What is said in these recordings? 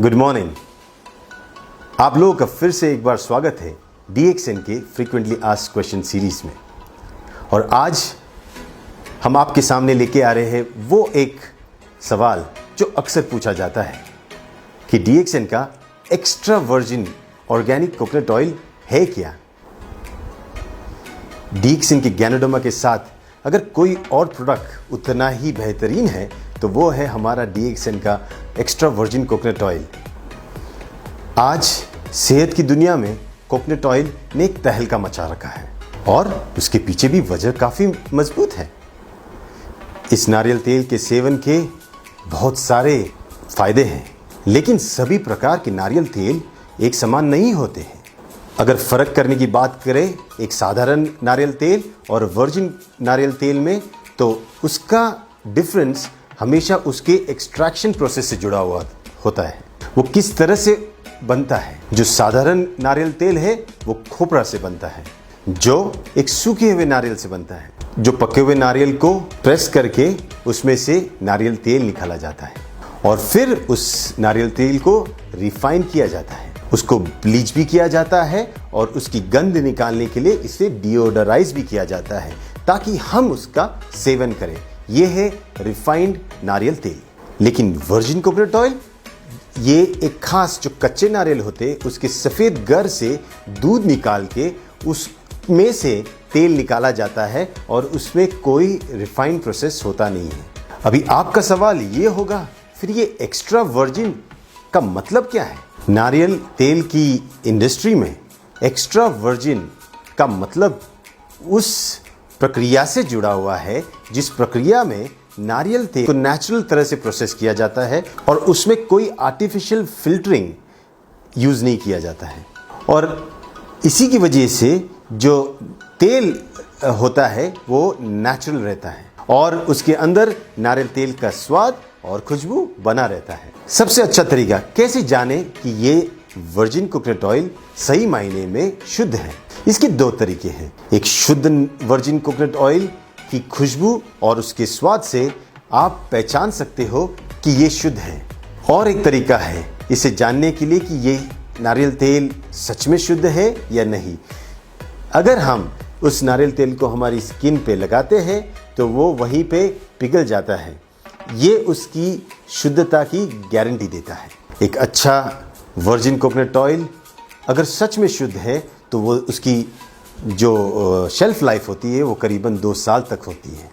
Good morning. आप लोगों का फिर से एक बार स्वागत है DXN के फ्रीक्वेंटली आस्क्ड क्वेश्चन सीरीज में। और आज हम आपके सामने लेके आ रहे हैं वो एक सवाल जो अक्सर पूछा जाता है कि DXN का extra virgin organic coconut oil है क्या। DXN के गैनोडर्मा के साथ अगर कोई और प्रोडक्ट उतना ही बेहतरीन है तो वो है हमारा DXN का एक्स्ट्रा वर्जिन कोकोनट ऑयल। आज सेहत की दुनिया में कोकोनट ऑयल ने एक तहलका मचा रखा है और उसके पीछे भी वजह काफ़ी मजबूत है। इस नारियल तेल के सेवन के बहुत सारे फायदे हैं, लेकिन सभी प्रकार के नारियल तेल एक समान नहीं होते हैं। अगर फ़र्क करने की बात करें एक साधारण नारियल तेल और वर्जिन नारियल तेल में, तो उसका डिफरेंस हमेशा उसके एक्सट्रैक्शन प्रोसेस से जुड़ा हुआ होता है। वो किस तरह से बनता है। जो साधारण नारियल तेल है वो खोपरा से बनता है, जो एक सूखे हुए नारियल से बनता है। जो पके हुए नारियल को प्रेस करके उसमें से नारियल तेल निकाला जाता है और फिर उस नारियल तेल को रिफाइन किया जाता है, उसको ब्लीच भी किया जाता है और उसकी गंध निकालने के लिए इसे डिओडराइज भी किया जाता है ताकि हम उसका सेवन करें। यह है रिफाइंड नारियल तेल। लेकिन वर्जिन कोकोनट ऑयल ये एक खास जो कच्चे नारियल होते उसके सफ़ेद गर से दूध निकाल के उसमें से तेल निकाला जाता है और उसमें कोई रिफाइन प्रोसेस होता नहीं है। अभी आपका सवाल ये होगा, फिर ये एक्स्ट्रा वर्जिन का मतलब क्या है। नारियल तेल की इंडस्ट्री में एक्स्ट्रा वर्जिन का मतलब उस प्रक्रिया से जुड़ा हुआ है जिस प्रक्रिया में नारियल तेल को नेचुरल तरह से प्रोसेस किया जाता है और उसमें कोई आर्टिफिशियल फिल्टरिंग यूज़ नहीं किया जाता है। और इसी की वजह से जो तेल होता है वो नेचुरल रहता है और उसके अंदर नारियल तेल का स्वाद और खुशबू बना रहता है। सबसे अच्छा तरीका कैसे जाने कि ये वर्जिन कोकोनट ऑयल सही मायने में शुद्ध है, इसके दो तरीके हैं। एक शुद्ध वर्जिन कोकोनट ऑयल की खुशबू और उसके स्वाद से आप पहचान सकते हो कि ये शुद्ध है। और एक तरीका है इसे जानने के लिए कि ये नारियल तेल सच में शुद्ध है या नहीं। अगर हम उस नारियल तेल को हमारी स्किन पे लगाते हैं तो वो वहीं पे पिघल जाता है। ये उसकी शुद्धता की गारंटी देता है। एक अच्छा वर्जिन कोकोनट ऑयल अगर सच में शुद्ध है तो वो उसकी जो शेल्फ लाइफ होती है वो करीबन 2 साल तक होती है।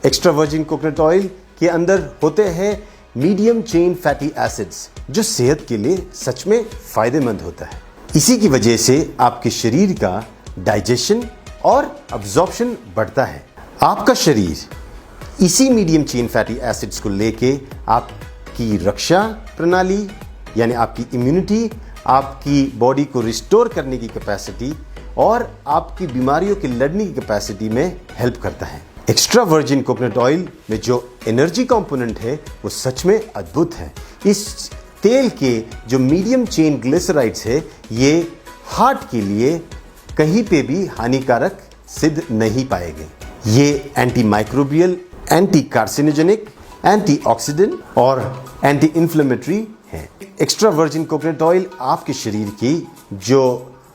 एक्स्ट्रा वर्जिन कोकोनट ऑयल के अंदर होते हैं मीडियम चेन फैटी एसिड्स जो सेहत के लिए सच में फायदेमंद होता है। इसी की वजह से आपके शरीर का डाइजेशन और अब्जॉर्प्शन बढ़ता है। आपका शरीर इसी मीडियम चेन फैटी एसिड्स को लेके आपकी रक्षा प्रणाली यानी आपकी इम्यूनिटी, आपकी बॉडी को रिस्टोर करने की कैपेसिटी और आपकी बीमारियों के लड़ने की कैपेसिटी में हेल्प करता है। एक्स्ट्रा वर्जिन कोकोनट ऑयल में जो एनर्जी कंपोनेंट है वो सच में अद्भुत है। इस तेल के जो मीडियम चेन ग्लिसराइड्स है ये हार्ट के लिए कहीं पे भी हानिकारक सिद्ध नहीं पाए गए। ये anti microbial, anti carcinogenic, antioxidant और एंटी इन्फ्लेमेटरी है। एक्स्ट्रा वर्जिन कोकोनट ऑयल आपके शरीर की जो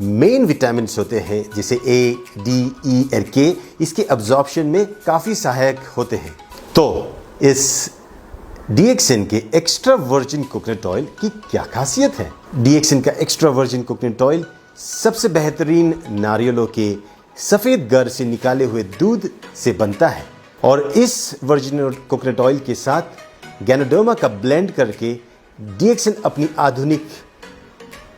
मेन विटामिन्स होते हैं जैसे A, D, E और K इसके अब्जॉर्प्शन में काफ़ी सहायक होते हैं। तो इस DXN के एक्स्ट्रा वर्जिन कोकोनट ऑयल की क्या खासियत है। DXN का एक्स्ट्रा वर्जिन कोकोनट ऑयल सबसे बेहतरीन नारियलों के सफ़ेद गर से निकाले हुए दूध से बनता है और इस वर्जिन कोकोनट ऑयल के साथ गैनोडर्मा का ब्लेंड करके DXN अपनी आधुनिक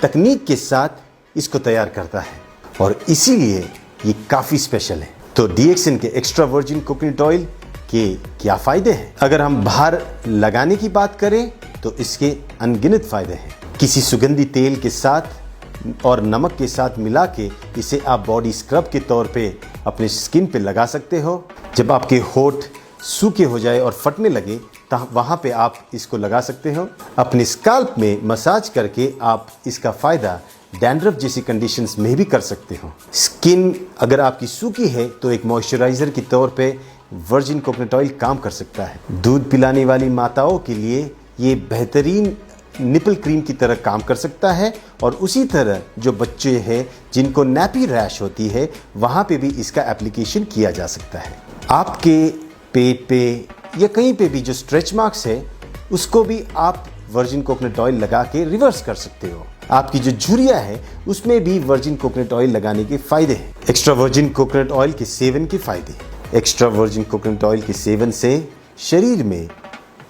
तकनीक के साथ इसको तैयार करता है और इसीलिए ये काफ़ी स्पेशल है। तो DXN के एक्स्ट्रा वर्जिन कोकोनट ऑयल के क्या फ़ायदे हैं। अगर हम बाहर लगाने की बात करें तो इसके अनगिनत फ़ायदे हैं। किसी सुगंधी तेल के साथ और नमक के साथ मिला के इसे आप बॉडी स्क्रब के तौर पे अपने स्किन पे लगा सकते हो। जब आपके होठ सूखे हो जाए और फटने लगे तो वहाँ पे आप इसको लगा सकते हो। अपने स्काल्प में मसाज करके आप इसका फ़ायदा डैंड्रफ जैसी कंडीशंस में भी कर सकते हो। स्किन अगर आपकी सूखी है तो एक मॉइस्चराइज़र के तौर पे वर्जिन कोकोनट ऑयल काम कर सकता है। दूध पिलाने वाली माताओं के लिए ये बेहतरीन निपल क्रीम की तरह काम कर सकता है और उसी तरह जो बच्चे हैं जिनको नैपी रैश होती है वहाँ पे भी इसका एप्लीकेशन किया जा सकता है। आपके पेट पे या कहीं पे भी जो स्ट्रेच मार्क्स है उसको भी आप वर्जिन कोकोनट ऑयल लगा के रिवर्स कर सकते हो। आपकी जो झुर्रियाँ है उसमें भी वर्जिन कोकोनट ऑयल लगाने के फायदे हैं। एक्स्ट्रा वर्जिन कोकोनट ऑयल के सेवन के फायदे। एक्स्ट्रा वर्जिन कोकोनट ऑयल के सेवन से शरीर में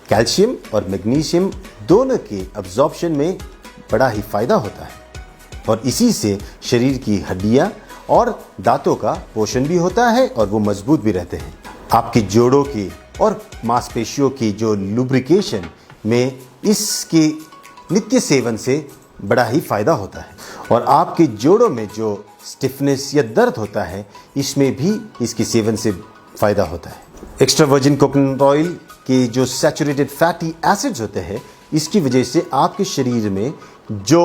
कैल्शियम और मैग्नीशियम दोनों के अब्जॉर्प्शन में बड़ा ही फायदा होता है और इसी से शरीर की हड्डियां और दांतों का पोषण भी होता है और वो मजबूत भी रहते हैं। आपके जोड़ों की और मांसपेशियों की जो लुब्रिकेशन में इसके नित्य सेवन से बड़ा ही फायदा होता है और आपके जोड़ों में जो स्टिफनेस या दर्द होता है इसमें भी इसके सेवन से फायदा होता है। एक्स्ट्रा वर्जिन कोकोनट ऑयल के जो सैचुरेटेड फैटी एसिड्स होते हैं इसकी वजह से आपके शरीर में जो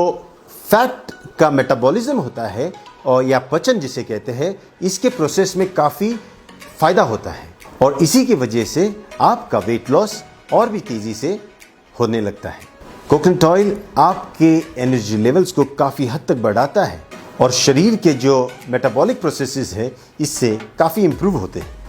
फैट का मेटाबॉलिज्म होता है और या पचन जिसे कहते हैं इसके प्रोसेस में काफ़ी फायदा होता है और इसी की वजह से आपका वेट लॉस और भी तेज़ी से होने लगता है। कोकोनट ऑयल आपके एनर्जी लेवल्स को काफ़ी हद तक बढ़ाता है और शरीर के जो मेटाबॉलिक प्रोसेसेस हैं इससे काफ़ी इम्प्रूव होते हैं।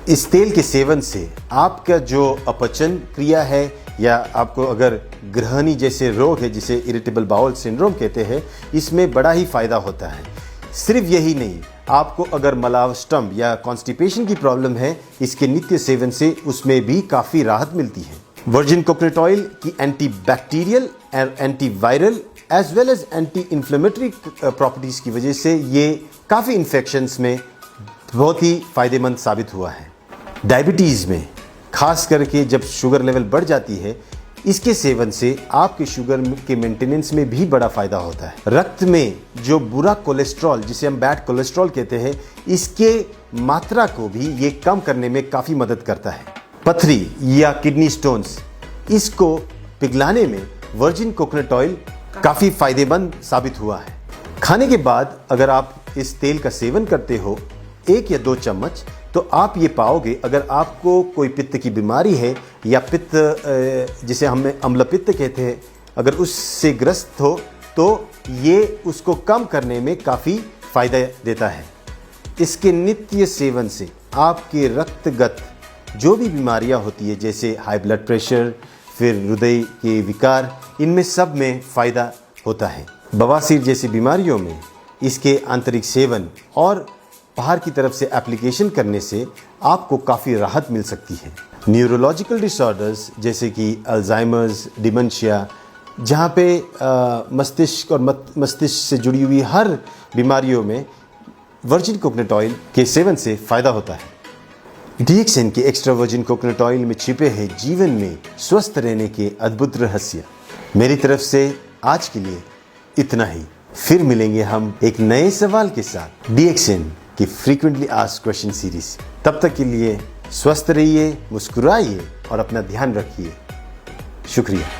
इस तेल के सेवन से आपका जो अपचन क्रिया है या आपको अगर गृहिणी जैसे रोग है जिसे इरिटेबल बाउल सिंड्रोम कहते हैं इसमें बड़ा ही फायदा होता है। सिर्फ यही नहीं, आपको अगर मलावस्टम या कॉन्स्टिपेशन की प्रॉब्लम है इसके नित्य सेवन से उसमें भी काफ़ी राहत मिलती है। वर्जिन कोकोनट ऑयल की anti bacterial and anti viral as well as anti inflammatory properties की वजह से ये काफ़ी इन्फेक्शंस में बहुत ही फ़ायदेमंद साबित हुआ है। डायबिटीज़ में खास करके जब शुगर लेवल बढ़ जाती है इसके सेवन से आपके शुगर के मेंटेनेंस में भी बड़ा फ़ायदा होता है। रक्त में जो बुरा कोलेस्ट्रॉल जिसे हम बैड कोलेस्ट्रॉल कहते हैं इसके मात्रा को भी ये कम करने में काफ़ी मदद करता है। पथरी या किडनी स्टोन्स इसको पिघलाने में वर्जिन कोकोनट ऑयल काफ़ी फ़ायदेमंद साबित हुआ है। खाने के बाद अगर आप इस तेल का सेवन करते हो 1 या 2 चम्मच तो आप ये पाओगे अगर आपको कोई पित्त की बीमारी है या पित्त जिसे हम अम्ल पित्त कहते हैं अगर उससे ग्रस्त हो तो ये उसको कम करने में काफ़ी फ़ायदा देता है। इसके नित्य सेवन से आपके रक्तगत जो भी बीमारियां होती है जैसे हाई ब्लड प्रेशर फिर हृदय के विकार इनमें सब में फ़ायदा होता है। बवासीर जैसी बीमारियों में इसके आंतरिक सेवन और बाहर की तरफ से एप्लीकेशन करने से आपको काफ़ी राहत मिल सकती है। न्यूरोलॉजिकल डिसऑर्डर्स जैसे कि अल्जाइमर्स, डिमेंशिया जहाँ पे मस्तिष्क और मस्तिष्क से जुड़ी हुई हर बीमारियों में वर्जिन कोकोनट ऑयल के सेवन से फ़ायदा होता है। डीएक्सएन के एक्स्ट्रा वर्जिन कोकोनट ऑयल में छिपे हैं जीवन में स्वस्थ रहने के अद्भुत रहस्य। मेरी तरफ से आज के लिए इतना ही। फिर मिलेंगे हम एक नए सवाल के साथ डीएक्सएन की फ्रीक्वेंटली आस्क्ड क्वेश्चन सीरीज। तब तक के लिए स्वस्थ रहिए, मुस्कुराइए और अपना ध्यान रखिए। शुक्रिया।